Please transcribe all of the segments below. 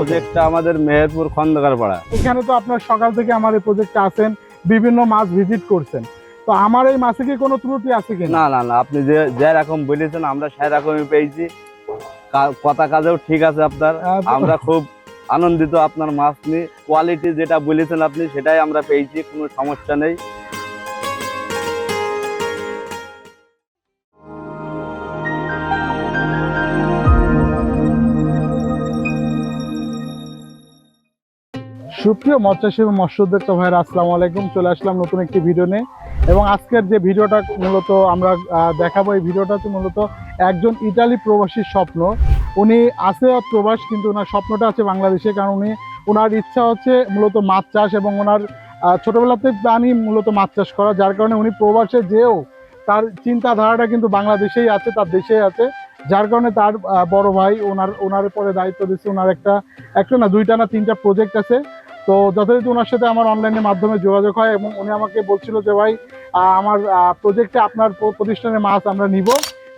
প্রজেক্টটা আমাদের মেহেরপুর খন্দকার পাড়া। এখানে তো আপনার সকাল থেকে আমার এই প্রজেক্টে আছেন, বিভিন্ন মাছ ভিজিট করছেন, তো আমার এই মাছে কি কোনো ত্রুটি আছে কি? না না না, আপনি যে রকম বলেছেন আমরা সেরকমই পেয়েছি। কথা কাজেও ঠিক আছে আপনার। আমরা খুব আনন্দিত আপনার মাছ নিয়ে। কোয়ালিটি যেটা বলেছেন আপনি সেটাই আমরা পেয়েছি, কোনো সমস্যা নেই। সুপ্রিয় মৎস্যচাষী এবং মৎস্য উদ্যোক্তা ভাইয়েরা, আসসালামু আলাইকুম। চলে আসলাম নতুন একটি ভিডিও নিয়ে, এবং আজকের যে ভিডিওটা মূলত আমরা দেখাবো, এই ভিডিওটা হচ্ছে মূলত একজন ইতালি প্রবাসীর স্বপ্ন। উনি আছে প্রবাস, কিন্তু ওনার স্বপ্নটা আছে বাংলাদেশে। কারণ ওনার ইচ্ছা হচ্ছে মূলত মাছ চাষ, এবং ওনার ছোটোবেলাতে প্রাণী মূলত মাছ চাষ করা, যার কারণে উনি প্রবাসে যেও তার চিন্তাধারাটা কিন্তু বাংলাদেশেই আছে, তার দেশেই আছে। যার কারণে তার বড় ভাই ওনার পরে দায়িত্ব দিচ্ছে। ওনার একটা না, দুইটা না, তিনটা প্রজেক্ট আছে। তো যথারীতি ওনার সাথে আমার অনলাইনের মাধ্যমে যোগাযোগ হয়, এবং উনি আমাকে বলছিল যে ভাই, আমার প্রজেক্টে আপনার প্রতিষ্ঠানের মাছ আমরা নিব,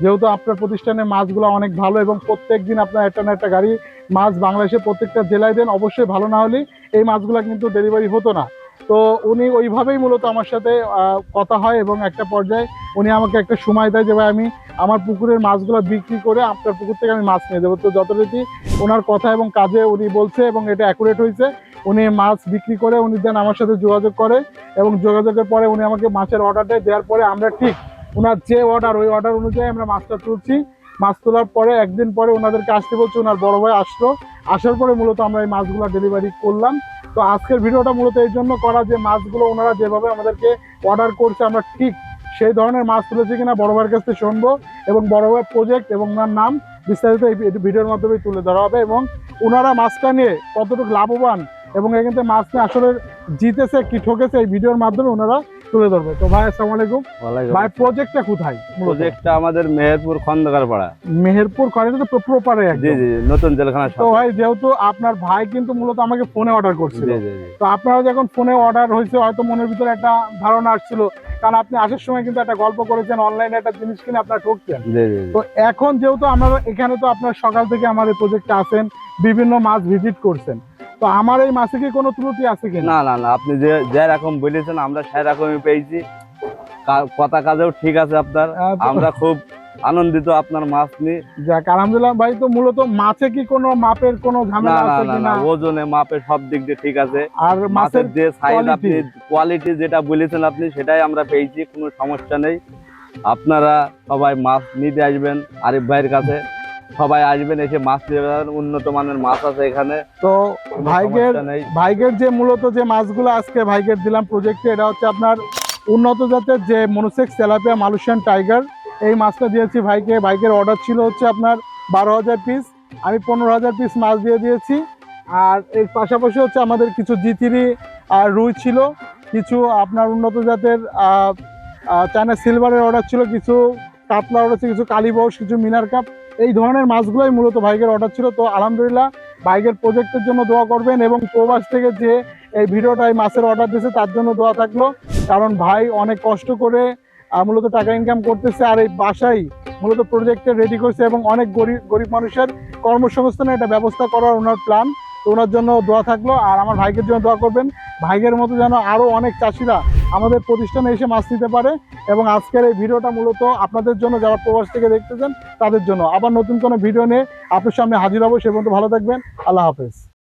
যেহেতু আপনার প্রতিষ্ঠানের মাছগুলো অনেক ভালো, এবং প্রত্যেক দিন আপনার একটা না একটা গাড়ি মাছ বাংলাদেশের প্রত্যেকটা জেলায় দেন। অবশ্যই ভালো না হলে এই মাছগুলো কিন্তু ডেলিভারি হতো না। তো উনি ওইভাবেই মূলত আমার সাথে কথা হয়, এবং একটা পর্যায়ে উনি আমাকে একটা সময় দেয় যে ভাই, আমি আমার পুকুরের মাছগুলো বিক্রি করে আপনার পুকুর থেকে আমি মাছ নিয়ে যাবো। তো যথারীতি ওনার কথা এবং কাজে উনি বলছে, এবং এটা অ্যাকুরেট হয়েছে। উনি মাছ বিক্রি করে উনি দেন আমার সাথে যোগাযোগ করে, এবং যোগাযোগের পরে উনি আমাকে মাছের অর্ডারটা দেওয়ার পরে আমরা ঠিক ওনার যে অর্ডার, ওই অর্ডার অনুযায়ী আমরা মাছটা তুলছি। মাছ তোলার পরে একদিন পরে ওনাদেরকে আসতে বলছি, ওনার বড় ভাই আসলো। আসার পরে মূলত আমরা এই মাছগুলো ডেলিভারি করলাম। তো আজকের ভিডিওটা মূলত এই জন্য করা যে মাছগুলো ওনারা যেভাবে আমাদেরকে অর্ডার করছে, আমরা ঠিক সেই ধরনের মাছ তুলেছি কিনা বড় ভাইয়ের কাছ থেকে শুনবো, এবং বড় ভাইয়ের প্রজেক্ট এবং ওনার নাম বিস্তারিত এই ভিডিওর মাধ্যমে তুলে ধরা হবে, এবং ওনারা মাছটা নিয়ে কতটুকু লাভবান এবং এখান থেকে মাছ নিয়ে আসলে জিতেছে কি ঠকেছে এই ভিডিওর মাধ্যমে ওনারা তুলে ধরবে। তো ভাই, আসসালামু আলাইকুম। ভাই, প্রজেক্টটা কোথায়? প্রজেক্টটা আমাদের মেহেরপুর খন্দকার পাড়া। মেহেরপুর খন্দকার প্রপারে? জি জি, নতুন জেলখানা। তো ভাই, যেহেতু আপনার ভাই কিন্তু মূলত আমাকে ফোনে অর্ডার করছিল, তো আপনারা যখন ফোনে অর্ডার হয়েছে, হয়তো মনের ভিতরে একটা ধারণা আসছিল, কারণ আপনি আসার সময় কিন্তু একটা গল্প করেছেন, অনলাইনে একটা জিনিস কিনে আপনারা ঠকছেন। তো এখন যেহেতু আমরা এখানে, তো আপনার সকাল থেকে আমার এই প্রজেক্টে আছেন, বিভিন্ন মাছ ভিজিট করছেন, তো আমার এই মাছে কি কোনো ত্রুটি আছে কি? না না না, আপনি যে রকম বলেছেন আমরা সেরকমই পেয়েছি। কথা কাজেও ঠিক আছে আপনার। আমরা খুব আনন্দিত আপনার মাছ নিয়ে। যাক, আলহামদুলিল্লাহ। ভাই, তো মূলত মাছে কি কোনো মাপের কোনো ঝামেলা আছে কিনা? ওজনে মাপে সব দিক দিয়ে ঠিক আছে। আর মাছের যে সাইজ, আপনি কোয়ালিটি যেটা বলেছেন আপনি সেটাই আমরা পেয়েছি, কোনো সমস্যা নেই। আপনারা সবাই মাছ নিতে আসবেন আরিফ ভাইয়ের কাছে, সবাই আসবেন, এসে মাছ নিয়ে যাবেন। উন্নত মানের মাছ আছে এখানে। তো ভাইগের যে মূলত যে মাছগুলো আজকে ভাইগের দিলাম প্রজেক্টে, এটা হচ্ছে আপনার উন্নত জাতের যে মনোসেক্স তেলাপিয়া মালয়েশিয়ান টাইগার। এই মাছটা দিয়েছি ভাইকে। ভাইগের অর্ডার ছিল হচ্ছে আপনার 12,000 পিস, আমি 15,000 পিস মাছ দিয়ে দিয়েছি। আর এর পাশাপাশি হচ্ছে আমাদের কিছু জিতিরি আর রুই ছিল, কিছু আপনার উন্নত জাতের চায়না সিলভারের অর্ডার ছিল, কিছু কাতলা অর্ডার ছিল, কিছু কালীবস, কিছু মিনার কাপ। এই ধরনের মাছগুলোই মূলত ভাইগের অর্ডার ছিল। তো আলহামদুলিল্লাহ, ভাইগের প্রজেক্টের জন্য দোয়া করবেন, এবং প্রবাস থেকে যে এই ভিডিওটা এই মাছের অর্ডার দিয়েছে তার জন্য দোয়া থাকলো। কারণ ভাই অনেক কষ্ট করে মূলত টাকা ইনকাম করতেছে, আর এই বাসায় মূলত প্রজেক্টে রেডি করছে, এবং অনেক গরিব মানুষের কর্মসংস্থানের একটা ব্যবস্থা করার ওনার প্ল্যান। তো ওনার জন্য দোয়া থাকলো, আর আমার ভাইগের জন্য দোয়া করবেন। ভাইগের মতো যেন আরও অনেক চাষিরা আমাদের প্রতিষ্ঠানে এসে মাছ নিতে পারে। এবং আজকের এই ভিডিওটা মূলত আপনাদের জন্য, যারা প্রবাস থেকে দেখতেছেন তাদের জন্য। আবার নতুন কোনো ভিডিও নিয়ে আপনার সামনে হাজির হবো। সে পর্যন্ত ভালো থাকবেন। আল্লাহ হাফেজ।